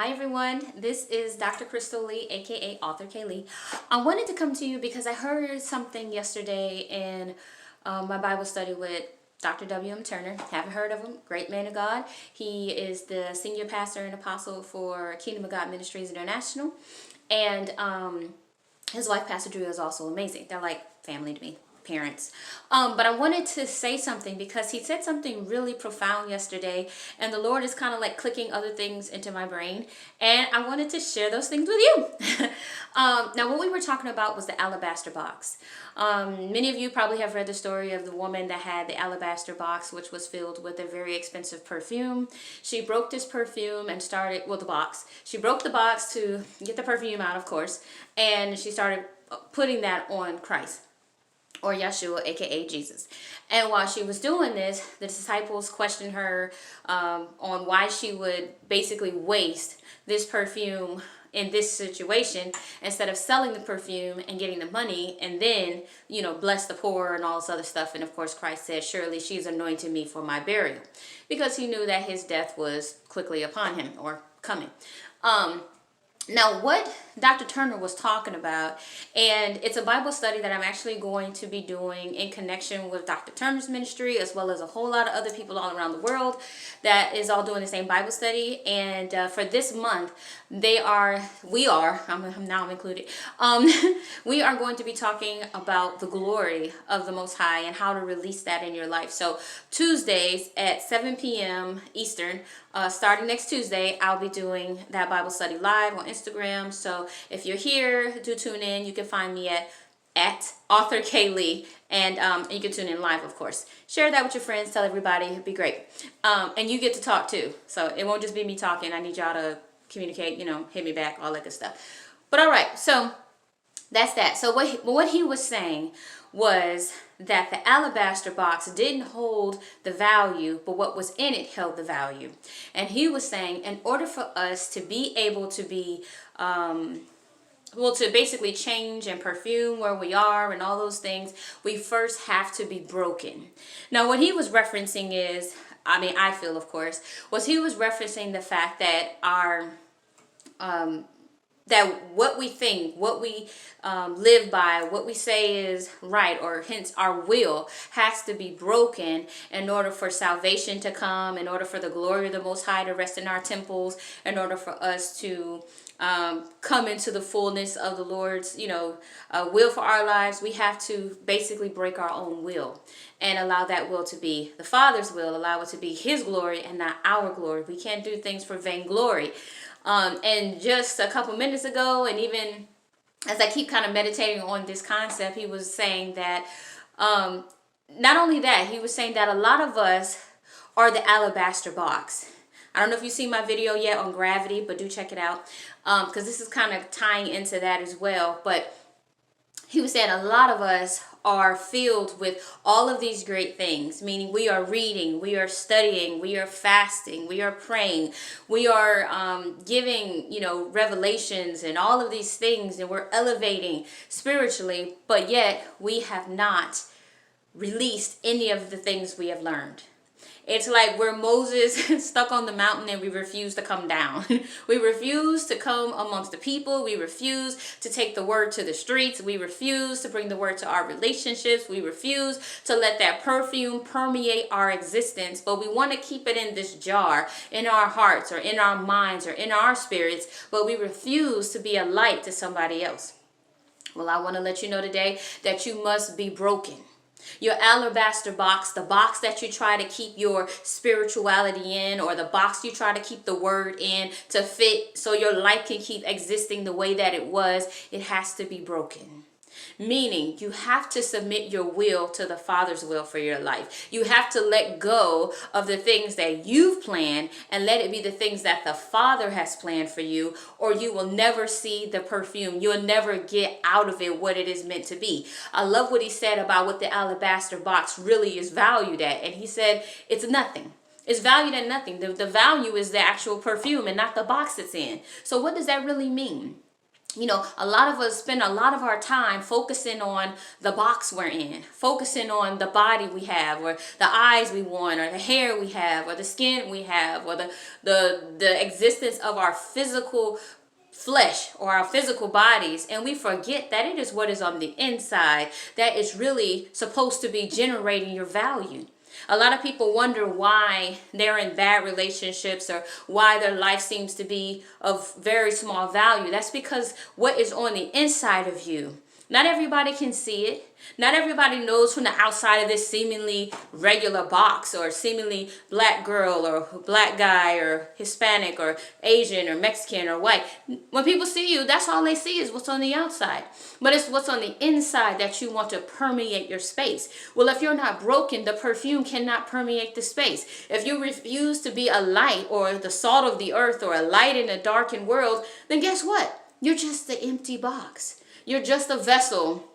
Hi everyone, this is Dr. Crystal Lee, aka Author K. Lee. I wanted to come to you because I heard something yesterday in my Bible study with Dr. W.M. Turner. Haven't heard of him, great man of God. He is the senior pastor and apostle for Kingdom of God Ministries International. And his wife, Pastor Drew, is also amazing. They're like family to me. Parents. But I wanted to say something because he said something really profound yesterday, and the Lord is kind of like clicking other things into my brain, and I wanted to share those things with you. Now, what we were talking about was the alabaster box. Many of you probably have read the story of the woman that had the alabaster box, which was filled with a very expensive perfume. She broke this perfume and started, well, the box. She broke the box to get the perfume out, of course, and she started putting that on Christ, or Yeshua, aka Jesus. And while she was doing this, the disciples questioned her on why she would basically waste this perfume in this situation instead of selling the perfume and getting the money and then, bless the poor and all this other stuff. And of course, Christ said, surely she's anointed me for my burial, because he knew that his death was quickly upon him or coming. Now, what Dr. Turner was talking about, and it's a Bible study that I'm actually going to be doing in connection with Dr. Turner's ministry, as well as a whole lot of other people all around the world that is all doing the same Bible study. And for this month, I'm included, we are going to be talking about the glory of the Most High and how to release that in your life. So Tuesdays at 7 p.m. Eastern, starting next Tuesday, I'll be doing that Bible study live on Instagram. So if you're here, do tune in. You can find me at Author K. Lee, and you can tune in live, of course. Share that with your friends. Tell everybody. It'd be great. And you get to talk too. So it won't just be me talking. I need y'all to communicate, hit me back, all that good stuff. But all right, so that's that. So what he was saying was that the alabaster box didn't hold the value, but what was in it held the value. And he was saying, in order for us to be able to be, to basically change and perfume where we are and all those things, we first have to be broken. Now, what he was referencing is, I feel, of course, he was referencing the fact that that what we think, what we live by, what we say is right, or hence our will, has to be broken in order for salvation to come, in order for the glory of the Most High to rest in our temples, in order for us to come into the fullness of the Lord's, will for our lives. We have to basically break our own will and allow that will to be the Father's will, allow it to be His glory and not our glory. We can't do things for vainglory. And just a couple minutes ago, and even as I keep kind of meditating on this concept, he was saying that not only that, he was saying that a lot of us are the alabaster box. I don't know if you've seen my video yet on gravity, but do check it out, because this is kind of tying into that as well. But he was saying a lot of us are filled with all of these great things, meaning we are reading, we are studying, we are fasting, we are praying, we are giving, revelations and all of these things, and we're elevating spiritually, but yet we have not released any of the things we have learned. It's like we're Moses stuck on the mountain and we refuse to come down. We refuse to come amongst the people. We refuse to take the word to the streets. We refuse to bring the word to our relationships. We refuse to let that perfume permeate our existence. But we want to keep it in this jar, in our hearts or in our minds or in our spirits. But we refuse to be a light to somebody else. Well, I want to let you know today that you must be broken. Your alabaster box, the box that you try to keep your spirituality in, or the box you try to keep the word in to fit so your life can keep existing the way that it was, it has to be broken. Meaning you have to submit your will to the Father's will for your life. You have to let go of the things that you've planned and let it be the things that the Father has planned for you, or you will never see the perfume. You'll never get out of it what it is meant to be. I love what he said about what the alabaster box really is valued at. And he said it's nothing. It's valued at nothing. The value is the actual perfume and not the box it's in. So what does that really mean? You know, a lot of us spend a lot of our time focusing on the box we're in, focusing on the body we have, or the eyes we want, or the hair we have, or the skin we have, or the existence of our physical flesh or our physical bodies, and we forget that it is what is on the inside that is really supposed to be generating your value. A lot of people wonder why they're in bad relationships or why their life seems to be of very small value. That's because what is on the inside of you. Not everybody can see it. Not everybody knows from the outside of this seemingly regular box, or seemingly black girl or black guy or Hispanic or Asian or Mexican or white. When people see you, that's all they see is what's on the outside. But it's what's on the inside that you want to permeate your space. Well, if you're not broken, the perfume cannot permeate the space. If you refuse to be a light or the salt of the earth or a light in a darkened world, then guess what? You're just the empty box. You're just a vessel.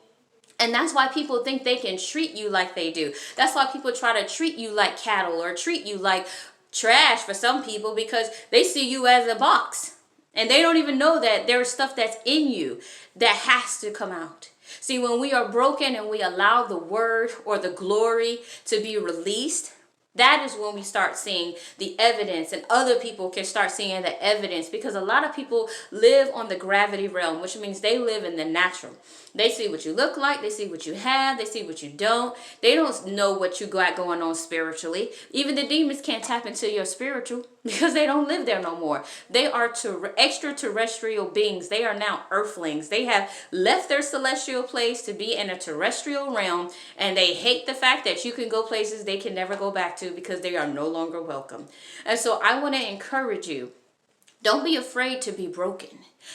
And that's why people think they can treat you like they do. That's why people try to treat you like cattle or treat you like trash for some people, because they see you as a box. And they don't even know that there is stuff that's in you that has to come out. See, when we are broken and we allow the word or the glory to be released, that is when we start seeing the evidence, and other people can start seeing the evidence, because a lot of people live on the gravity realm, which means they live in the natural. They see what you look like, they see what you have, they see what you don't. They don't know what you got going on spiritually. Even the demons can't tap into your spiritual because they don't live there no more. They are extraterrestrial beings. They are now earthlings. They have left their celestial place to be in a terrestrial realm, and they hate the fact that you can go places they can never go back to because they are no longer welcome. And so I want to encourage you, don't be afraid to be broken.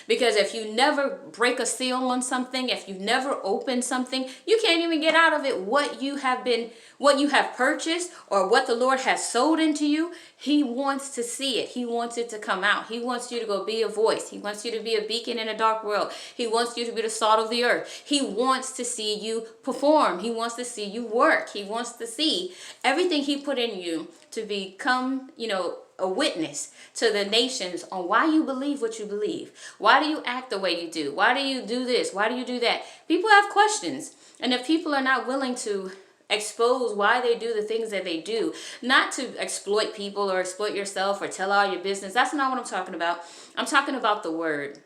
Because if you never break a seal on something, if you never open something, you can't even get out of it what you have purchased or what the Lord has sold into you. He wants to see it. He wants it to come out. He wants you to go be a voice. He wants you to be a beacon in a dark world. He wants you to be the salt of the earth. He wants to see you perform. He wants to see you work. He wants to see everything he put in you to become, a witness to the nations on why you believe what you believe. Why do you act the way you do? Why do you do this? Why do you do that? People have questions. And if people are not willing to expose why they do the things that they do, not to exploit people or exploit yourself or tell all your business, that's not what I'm talking about. I'm talking about the word.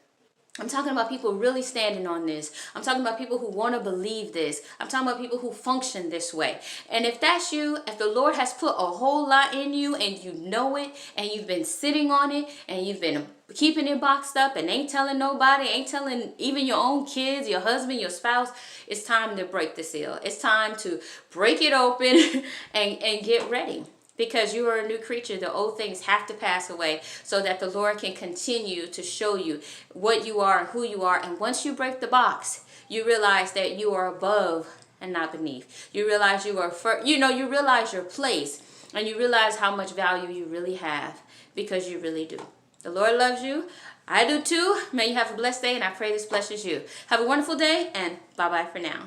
I'm talking about people really standing on this. I'm talking about people who want to believe this. I'm talking about people who function this way. And if that's you, if the Lord has put a whole lot in you and you know it, and you've been sitting on it, and you've been keeping it boxed up and ain't telling nobody, ain't telling even your own kids, your husband, your spouse, it's time to break the seal. It's time to break it open and get ready. Because you are a new creature, the old things have to pass away so that the Lord can continue to show you what you are and who you are. And once you break the box, you realize that you are above and not beneath. You realize you realize your place, and you realize how much value you really have, because you really do. The Lord loves you. I do too. May you have a blessed day, and I pray this blesses you. Have a wonderful day, and bye-bye for now.